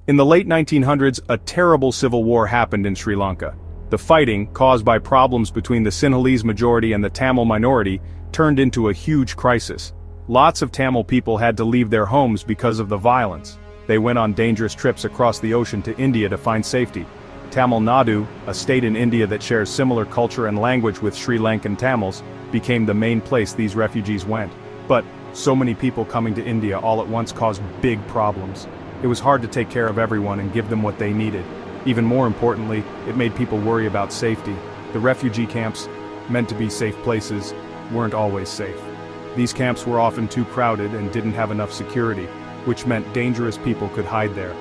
In the late 1900s, a terrible civil war happened in Sri Lanka. The fighting, caused by problems between the Sinhalese majority and the Tamil minority, turned into a huge crisis. Lots of Tamil people had to leave their homes because of the violence. They went on dangerous trips across the ocean to India to find safety. Tamil Nadu, a state in India that shares similar culture and language with Sri Lankan Tamils, became the main place these refugees went. But so many people coming to India all at once caused big problems. It was hard to take care of everyone and give them what they needed. Even more importantly, it made people worry about safety. The refugee camps, meant to be safe places, weren't always safe. These camps were often too crowded and didn't have enough security, which meant dangerous people could hide there.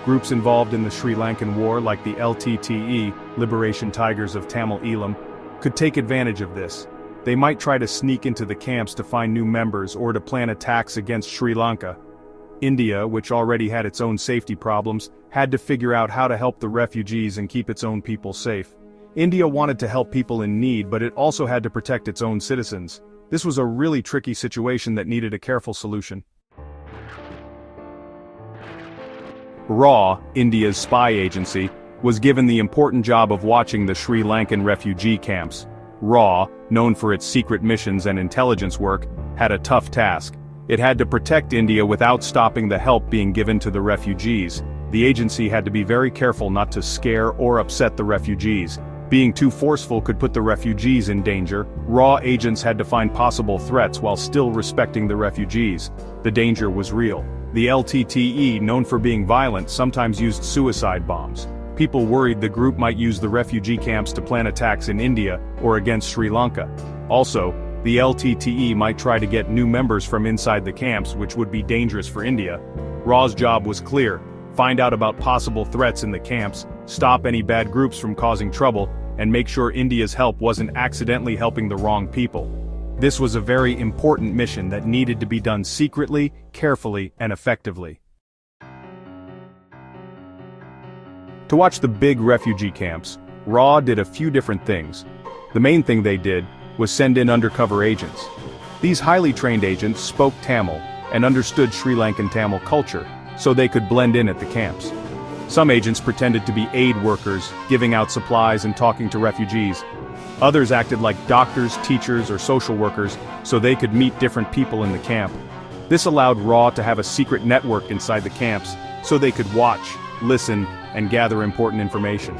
Groups involved in the Sri Lankan War, like the LTTE, Liberation Tigers of Tamil Eelam, could take advantage of this. They might try to sneak into the camps to find new members or to plan attacks against Sri Lanka. India, which already had its own safety problems, had to figure out how to help the refugees and keep its own people safe. India wanted to help people in need, but it also had to protect its own citizens. This was a really tricky situation that needed a careful solution. RAW, India's spy agency, was given the important job of watching the Sri Lankan refugee camps. RAW, known for its secret missions and intelligence work, had a tough task. It had to protect India without stopping the help being given to the refugees. The agency had to be very careful not to scare or upset the refugees. Being too forceful could put the refugees in danger. RAW agents had to find possible threats while still respecting the refugees. The danger was real. The LTTE, known for being violent, sometimes used suicide bombs. People worried the group might use the refugee camps to plan attacks in India or against Sri Lanka. Also, the LTTE might try to get new members from inside the camps, which would be dangerous for India. RAW's job was clear: find out about possible threats in the camps, stop any bad groups from causing trouble, and make sure India's help wasn't accidentally helping the wrong people. This was a very important mission that needed to be done secretly, carefully, and effectively. To watch the big refugee camps, RAW did a few different things. The main thing they did was send in undercover agents. These highly trained agents spoke Tamil and understood Sri Lankan Tamil culture, so they could blend in at the camps. Some agents pretended to be aid workers, giving out supplies and talking to refugees. Others acted like doctors, teachers, or social workers, so they could meet different people in the camp. This allowed RAW to have a secret network inside the camps, so they could watch, listen, and gather important information.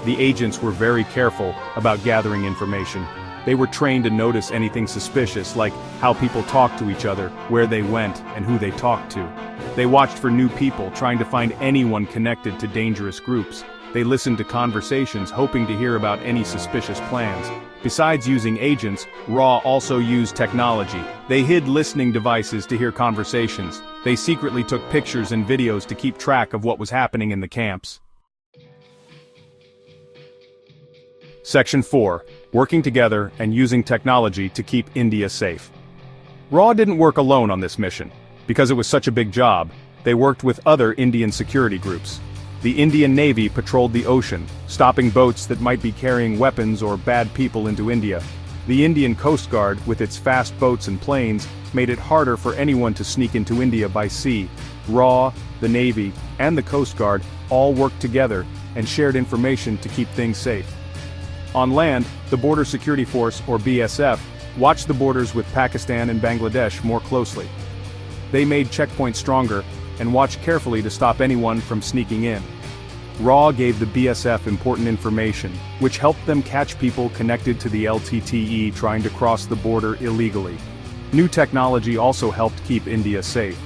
The agents were very careful about gathering information. They were trained to notice anything suspicious, like how people talked to each other, where they went, and who they talked to. They watched for new people, trying to find anyone connected to dangerous groups. They listened to conversations, hoping to hear about any suspicious plans. Besides using agents, RAW also used technology. They hid listening devices to hear conversations. They secretly took pictures and videos to keep track of what was happening in the camps. Section 4. Working together and using technology to keep India safe. RAW didn't work alone on this mission. Because it was such a big job, they worked with other Indian security groups. The Indian Navy patrolled the ocean, stopping boats that might be carrying weapons or bad people into India. The Indian Coast Guard, with its fast boats and planes, made it harder for anyone to sneak into India by sea. RAW, the Navy, and the Coast Guard all worked together and shared information to keep things safe. On land, the Border Security Force, or BSF, watched the borders with Pakistan and Bangladesh more closely. They made checkpoints stronger and watched carefully to stop anyone from sneaking in. RAW gave the BSF important information, which helped them catch people connected to the LTTE trying to cross the border illegally. New technology also helped keep India safe.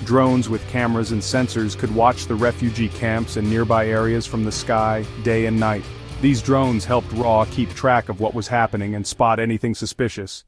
Drones with cameras and sensors could watch the refugee camps and nearby areas from the sky, day and night. These drones helped RAW keep track of what was happening and spot anything suspicious.